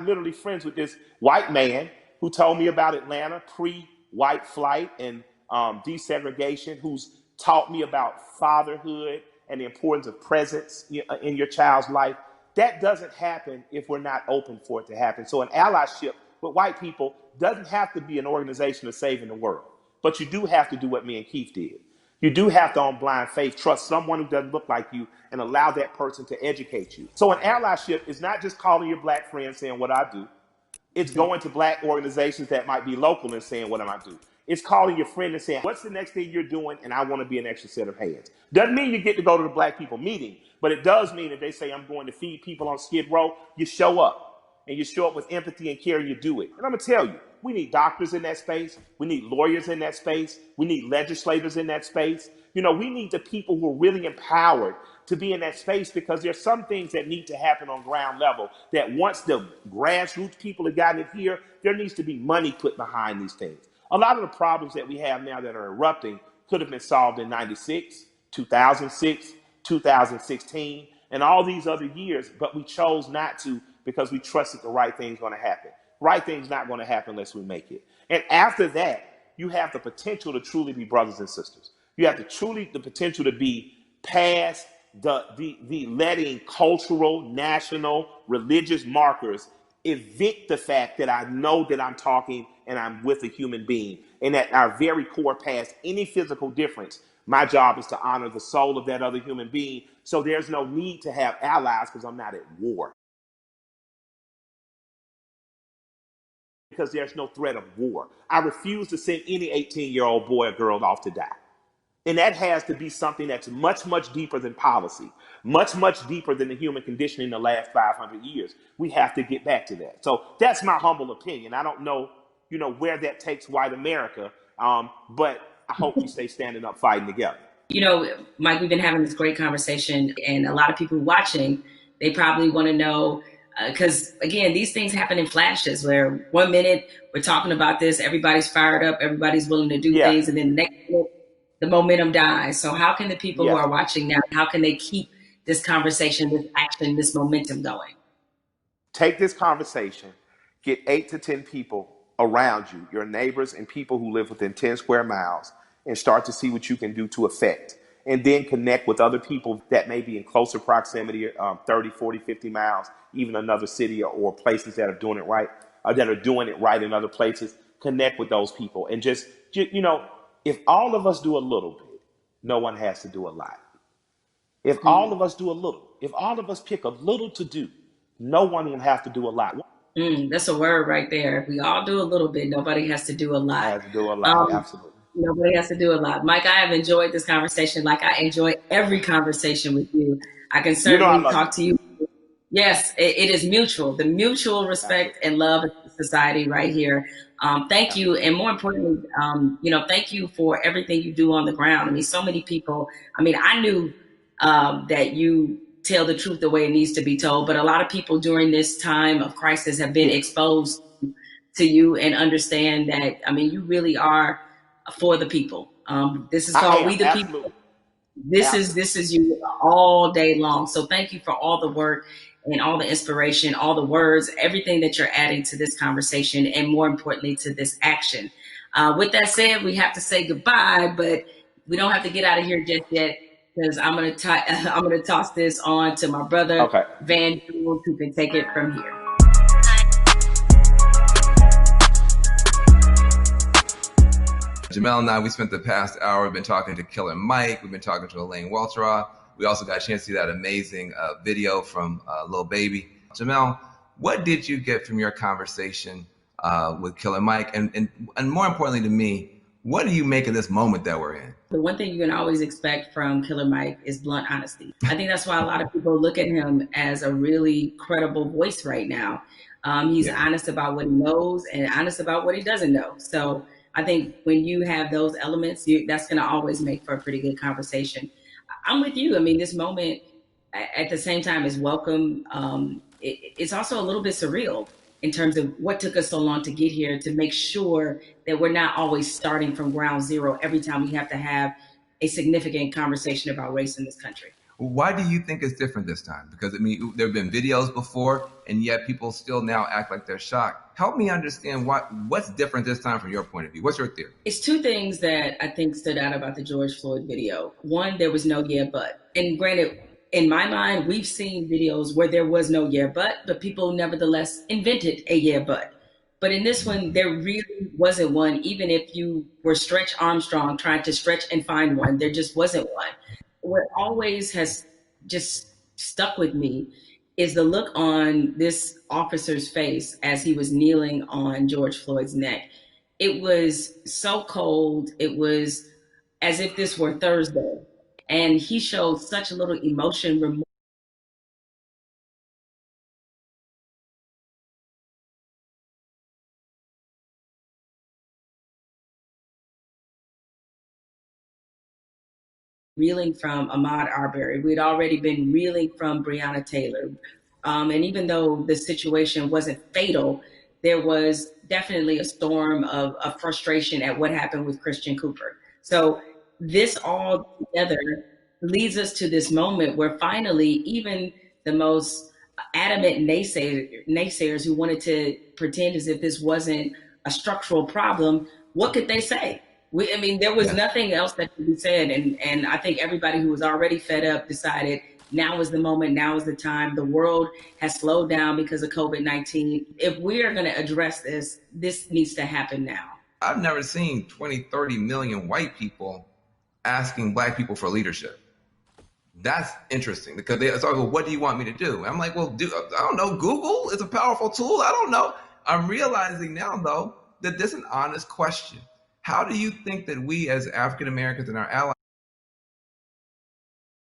literally friends with this white man who told me about Atlanta pre-white flight and desegregation, who's taught me about fatherhood and the importance of presence in your child's life. That doesn't happen if we're not open for it to happen. So an allyship with white people doesn't have to be an organization of saving the world. But you do have to do what me and Keith did. You do have to, on blind faith, trust someone who doesn't look like you and allow that person to educate you. So an allyship is not just calling your black friend saying what I do. It's going to black organizations that might be local and saying, what am I do? It's calling your friend and saying, what's the next thing you're doing? And I want to be an extra set of hands. Doesn't mean you get to go to the black people meeting, but it does mean that they say, I'm going to feed people on Skid Row. You show up. And you show up with empathy and care, and you do it. And I'm going to tell you, we need doctors in that space. We need lawyers in that space. We need legislators in that space. You know, we need the people who are really empowered to be in that space, because there's some things that need to happen on ground level that once the grassroots people have gotten it here, there needs to be money put behind these things. A lot of the problems that we have now that are erupting could have been solved in 96, 2006, 2016, and all these other years, but we chose not to because we trusted the right thing's going to happen. Right thing's not going to happen unless we make it. And after that, you have the potential to truly be brothers and sisters. You have the potential to be past the letting cultural, national, religious markers evict the fact that I know that I'm talking and I'm with a human being, and at our very core, past any physical difference, my job is to honor the soul of that other human being. So there's no need to have allies because I'm not at war. Because there's no threat of war. I refuse to send any 18-year-old boy or girl off to die. And that has to be something that's much, much deeper than policy, much, much deeper than the human condition in the last 500 years. We have to get back to that. So that's my humble opinion. I don't know, where that takes white America, but I hope we stay standing up, fighting together. Mike, we've been having this great conversation, and a lot of people watching, they probably want to know, because again, these things happen in flashes where 1 minute we're talking about this, everybody's fired up, everybody's willing to do things, and then the next minute, the momentum dies. So how can the people who are watching now, how can they keep this conversation, this action, this momentum going? Take this conversation, get 8 to 10 people around you, your neighbors and people who live within 10 square miles, and start to see what you can do to affect. And then connect with other people that may be in closer proximity, 30, 40, 50 miles, even another city or places that are doing it right, in other places. Connect with those people and just if all of us do a little bit, no one has to do a lot. If all of us do a little, if all of us pick a little to do, no one will have to do a lot. That's a word right there. If we all do a little bit, nobody has to do a lot. Has to do a lot, absolutely. Nobody has to do a lot. Mike, I have enjoyed this conversation like I enjoy every conversation with you. I can certainly talk to you. Yes, it is mutual. The mutual respect and love of society right here. Thank you. And more importantly, thank you for everything you do on the ground. I mean, so many people, I knew that you tell the truth the way it needs to be told, but a lot of people during this time of crisis have been exposed to you and understand that, you really are for the people. This is called We the People. This is you all day long. So thank you for all the work and all the inspiration, all the words, everything that you're adding to this conversation, and more importantly, to this action. With that said, we have to say goodbye, but we don't have to get out of here just yet, because I'm gonna toss this on to my brother, Van Jules, who can take it from here. Jamel and I, we spent the past hour, we've been talking to Killer Mike, we've been talking to Elaine Welteroth. We also got a chance to see that amazing video from Lil Baby. Jamel, what did you get from your conversation with Killer Mike? And more importantly to me, what do you make of this moment that we're in? The one thing you can always expect from Killer Mike is blunt honesty. I think that's why a lot of people look at him as a really credible voice right now. He's honest about what he knows and honest about what he doesn't know. So I think when you have those elements, that's going to always make for a pretty good conversation. I'm with you. This moment at the same time is welcome. It's also a little bit surreal in terms of what took us so long to get here, to make sure that we're not always starting from ground zero every time we have to have a significant conversation about race in this country. Why do you think it's different this time? Because I mean, there have been videos before, and yet people still now act like they're shocked. Help me understand what's different this time from your point of view. What's your theory? It's two things that I think stood out about the George Floyd video. One, there was no yeah, but. And granted, in my mind, we've seen videos where there was no yeah, but people nevertheless invented a yeah, but. But in this one, there really wasn't one. Even if you were Stretch Armstrong trying to stretch and find one, there just wasn't one. What always has just stuck with me is the look on this officer's face as he was kneeling on George Floyd's neck. It was so cold. It was as if this were Thursday. And he showed such a little emotion, reeling from Ahmaud Arbery. We'd already been reeling from Breonna Taylor. And even though the situation wasn't fatal, there was definitely a storm of frustration at what happened with Christian Cooper. So this all together leads us to this moment where finally, even the most adamant naysayers who wanted to pretend as if this wasn't a structural problem, what could they say? There was nothing else that could be said. And I think everybody who was already fed up decided now is the moment, now is the time. The world has slowed down because of COVID-19. If we are going to address this, this needs to happen now. I've never seen 20, 30 million white people asking black people for leadership. That's interesting because they start, well, what do you want me to do? I'm like, well, I don't know. Google is a powerful tool. I don't know. I'm realizing now, though, that this is an honest question. How do you think that we as African Americans and our allies